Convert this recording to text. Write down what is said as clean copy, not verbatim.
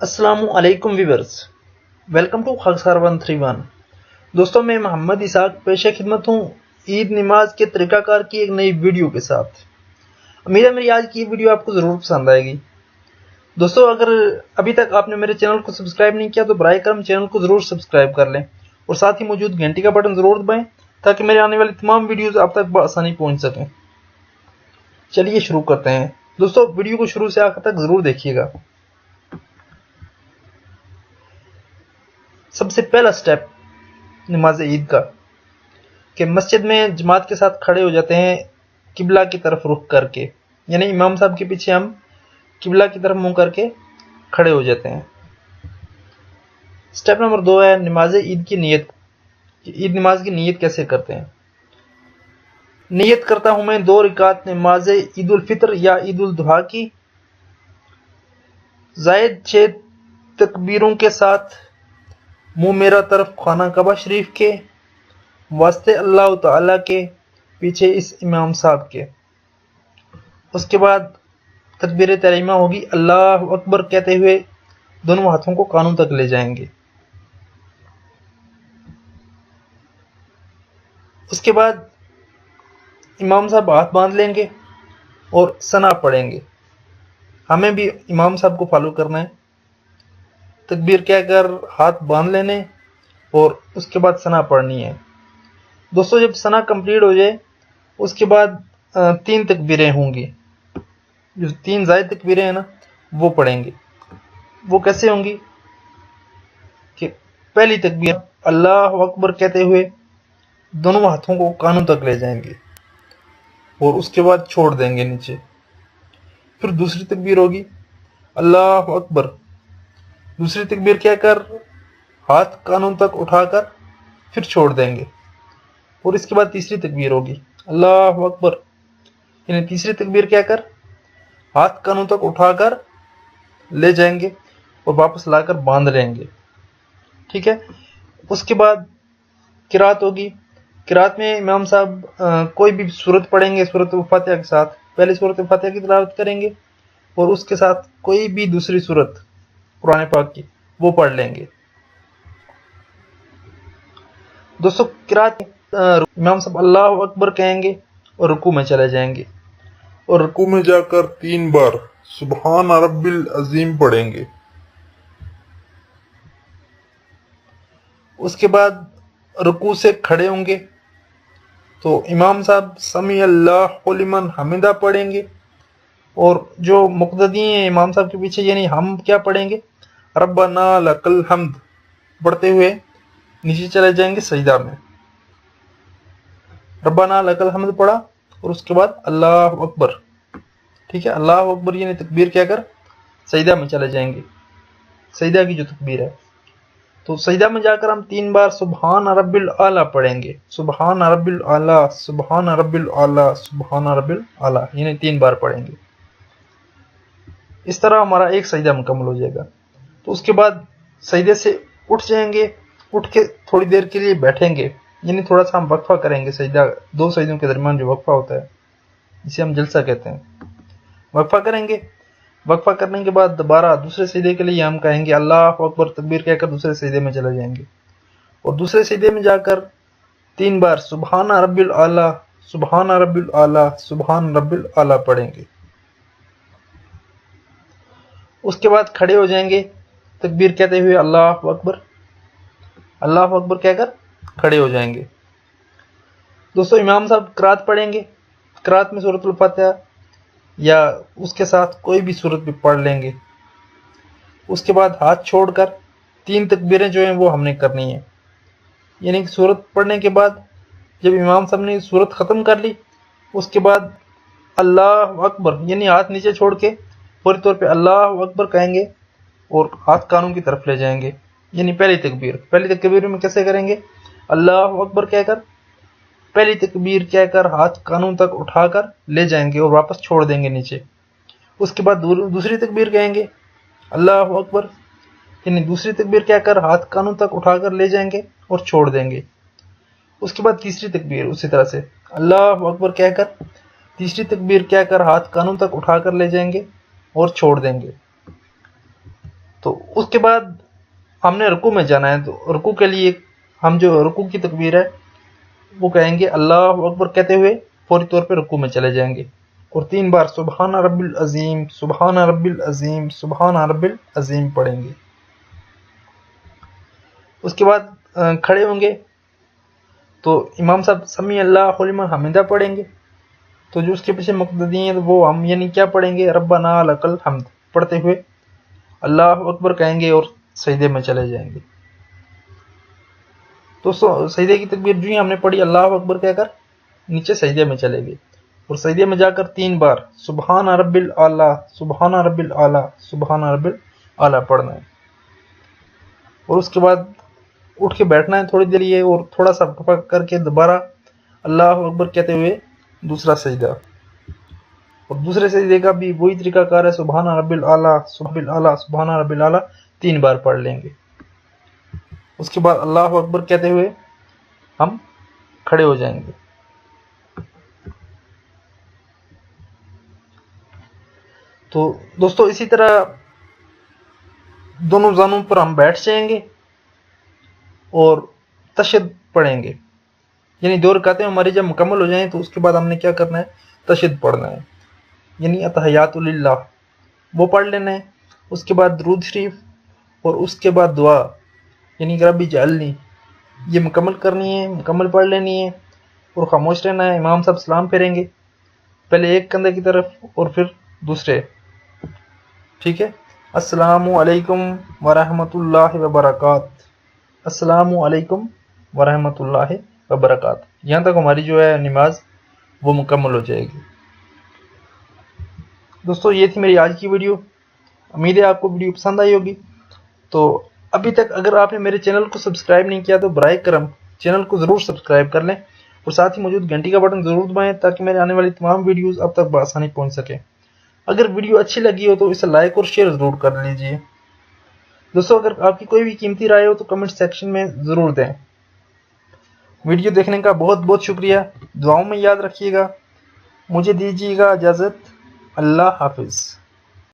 अस्सलाम वालेकुम viewers, welcome to खाकसार 131। दोस्तों, मैं मोहम्मद इसाक पेश खिदमत हूँ ईद नमाज के तरीक़ाकार की एक नई वीडियो के साथ। उम्मीद है मेरी आज की वीडियो आपको ज़रूर पसंद आएगी। दोस्तों, अगर अभी तक आपने मेरे चैनल को सब्सक्राइब नहीं किया तो बराए करम चैनल को ज़रूर सब्सक्राइब कर लें और साथ ही मौजूद घंटी का बटन ज़रूर दबाएँ ताकि मेरे आने वाली तमाम वीडियोज़ आप तक बआसानी पहुँच सकें। चलिए शुरू करते हैं। दोस्तों, वीडियो को शुरू से आखिर तक ज़रूर देखिएगा। सबसे पहला स्टेप नमाज ईद का कि मस्जिद में जमात के साथ खड़े हो जाते हैं किबला की तरफ रुख करके, यानी इमाम साहब के पीछे हम किबला की तरफ मुंह करके खड़े हो जाते हैं। स्टेप नंबर 2 है नमाज ईद की नीयत। ईद नमाज की नीयत कैसे करते हैं? नीयत करता हूं मैं 2 रकात नमाज ईद उल फितर या ईद उल दुहा की जायद 6 तकबीरों के साथ मुंह मेरा तरफ खाना काबा शरीफ के वास्ते अल्लाह ताला के पीछे इस इमाम साहब के। उसके बाद तकबीर तहरीमा होगी, अल्लाह अकबर कहते हुए दोनों हाथों को कानों तक ले जाएंगे। उसके बाद इमाम साहब हाथ बांध लेंगे और सना पढ़ेंगे। हमें भी इमाम साहब को फॉलो करना है। तकबीर कहकर हाथ बांध लेने और उसके बाद सना पढ़नी है। दोस्तों, जब सना कंप्लीट हो जाए उसके बाद 3 तकबीरें होंगी। जो 3 जायद तकबीरें हैं ना, वो पढ़ेंगे। वो कैसे होंगी कि पहली तकबीर अल्लाह अकबर कहते हुए दोनों हाथों को कानों तक ले जाएंगे और उसके बाद छोड़ देंगे नीचे। फिर दूसरी तकबीर होगी अल्लाह अकबर। दूसरी तकबीर कहकर हाथ कानों तक उठाकर फिर छोड़ देंगे और इसके बाद तीसरी तकबीर होगी अल्लाह अकबर, यानी तीसरी तकबीर कहकर हाथ कानों तक उठाकर ले जाएंगे और वापस लाकर बांध लेंगे। ठीक है। उसके बाद किरात होगी। किरात में इमाम साहब कोई भी सूरत पढ़ेंगे सूरत फातिहा के साथ। पहले सूरत फातिहा की तिलावत करेंगे और उसके साथ कोई भी दूसरी सूरत कुरान पाक की वो पढ़ लेंगे। दोस्तों, किरात इमाम साहब अल्लाह अकबर कहेंगे और रुकू में चले जाएंगे और रुकू में जाकर 3 बार सुबहान रब्बिल अजीम पढ़ेंगे। उसके बाद रुकू से खड़े होंगे तो इमाम साहब समी अल्लाहु लिमन हमिदा पढ़ेंगे और जो मुक़्तदी हैं इमाम साहब के पीछे, यानी हम क्या पढ़ेंगे, रब्बना लकल हम्द पढ़ते हुए नीचे चले जाएंगे सजदा में। रब्बना लकल हम्द पढ़ा और उसके बाद अल्लाह अकबर। ठीक है, अल्लाह अकबर यानी तकबीर कहकर सजदा में चले जाएंगे। सजदा की जो तकबीर है, तो सजदा में जाकर हम 3 बार सुबहान रब्बिल आला पढ़ेंगे। सुबहान रब्बिल आला, सुबहान रब्बिल आला, सुबहान रब्बिल आला, यानी 3 बार पढ़ेंगे। इस तरह हमारा एक सजदा मुकम्मल हो जाएगा। तो उसके बाद सजदे से उठ जाएंगे। उठ के थोड़ी देर के लिए बैठेंगे, यानी थोड़ा सा हम वक्फा करेंगे। सजदा 2 सजदों के दरमियान जो वक्फा होता है जिसे हम जलसा कहते हैं, वक्फा करेंगे। वक्फा करने के बाद दोबारा दूसरे सजदे के लिए हम कहेंगे अल्लाह अकबर, तकबीर कहकर दूसरे सजदे में चले जाएंगे और दूसरे सजदे में जाकर 3 बार सुबहान रब्बिल आला, सुबहान रब्बिल आला, सुबहान रब्बिल आला पढ़ेंगे। उसके बाद खड़े हो जाएंगे तकबीर कहते हुए अल्लाह अकबर, अल्लाह अकबर कहकर खड़े हो जाएंगे। दोस्तों, इमाम साहब किरात पढ़ेंगे। किरात में सूरत फातिहा या उसके साथ कोई भी सूरत भी पढ़ लेंगे। उसके बाद हाथ छोड़कर 3 तकबीरें जो हैं वो हमने करनी है। यानी कि सूरत पढ़ने के बाद जब इमाम साहब ने सूरत ख़त्म कर ली उसके बाद अल्लाह अकबर यानी हाथ नीचे छोड़ के फौरी तौर पे अल्लाह अकबर कहेंगे और हाथ कानों की तरफ ले जाएंगे। यानी पहली तकबीर में कैसे करेंगे, अल्लाह अकबर कहकर पहली तकबीर कहकर हाथ कानों तक उठाकर ले जाएंगे और वापस छोड़ देंगे नीचे। उसके बाद दूसरी तकबीर कहेंगे अल्लाह अकबर, यानी दूसरी तकबीर कहकर हाथ कानों तक उठाकर ले जाएंगे और छोड़ देंगे। उसके बाद तीसरी तकबीर उसी तरह से अल्लाह अकबर कहकर तीसरी तकबीर कहकर हाथ कानों तक उठाकर ले जाएंगे और छोड़ देंगे। تو اس کے بعد ہم نے رکوع میں جانا ہے، تو رکوع کے لیے ہم جو رکوع کی تکبیر ہے وہ کہیں گے اللہ اکبر کہتے ہوئے فوری طور پہ رکوع میں چلے جائیں گے، اور 3 بار سبحان رب العظیم سبحان رب العظیم سبحان رب العظیم پڑھیں گے۔ اس کے بعد کھڑے ہوں گے تو امام صاحب سمیع اللہ لمن حمدہ پڑھیں گے، تو جو اس کے پیچھے مقتدی ہیں وہ ہم یعنی کیا پڑھیں گے، ربنا لک الحمد پڑھتے ہوئے اللہ اکبر کہیں گے اور سجدے میں چلے جائیں گے۔ تو سجدے کی تکبیر جو ہی ہم نے پڑھی اللہ اکبر کہہ کر نیچے سجدے میں چلے گئے، اور سجدے میں جا کر 3 بار سبحان رب الاعلی سبحان رب الاعلی سبحان رب الاعلی پڑھنا ہے، اور اس کے بعد اٹھ کے بیٹھنا ہے تھوڑی دیر لیے، اور تھوڑا سا وقفہ کر کے دوبارہ اللہ اکبر کہتے ہوئے دوسرا سجدہ، اور دوسرے سجدے کا بھی وہی طریقہ کار ہے، سبحان رب الاعلی سبحان الاعلی سبحان رب الاعلی 3 بار پڑھ لیں گے۔ اس کے بعد اللہ اکبر کہتے ہوئے ہم کھڑے ہو جائیں گے۔ تو دوستو اسی طرح دونوں زانوں پر ہم بیٹھ جائیں گے اور تشہد پڑھیں گے، یعنی 2 رکعتیں ہماری جب مکمل ہو جائیں تو اس کے بعد ہم نے کیا کرنا ہے، تشہد پڑھنا ہے، یعنی اتحیات للہ وہ پڑھ لینا ہے۔ اس کے بعد درود شریف اور اس کے بعد دعا یعنی رب اجعلنی یہ مکمل کرنی ہے، مکمل پڑھ لینی ہے، اور خاموش رہنا ہے۔ امام صاحب سلام پھیریں گے، پہلے ایک کندھے کی طرف اور پھر دوسرے، ٹھیک ہے۔ السلام علیکم ورحمۃ اللہ وبرکاتہ، السلام علیکم ورحمۃ اللہ وبرکاتہ، یہاں تک ہماری جو ہے نماز وہ مکمل ہو جائے گی۔ دوستو یہ تھی میری آج کی ویڈیو، امید ہے آپ کو ویڈیو پسند آئی ہوگی۔ تو ابھی تک اگر آپ نے میرے چینل کو سبسکرائب نہیں کیا تو برائے کرم چینل کو ضرور سبسکرائب کر لیں، اور ساتھ ہی موجود گھنٹی کا بٹن ضرور دبائیں تاکہ میرے آنے والی تمام ویڈیوز اب تک بآسانی پہنچ سکیں۔ اگر ویڈیو اچھی لگی ہو تو اسے لائک اور شیئر ضرور کر لیجئے۔ دوستو اگر آپ کی کوئی بھی قیمتی رائے ہو تو کمنٹ سیکشن میں ضرور دیں۔ ویڈیو دیکھنے کا بہت بہت شکریہ، دعاؤں میں یاد رکھیے گا، مجھے دیجیے گا اجازت، اللہ حافظ۔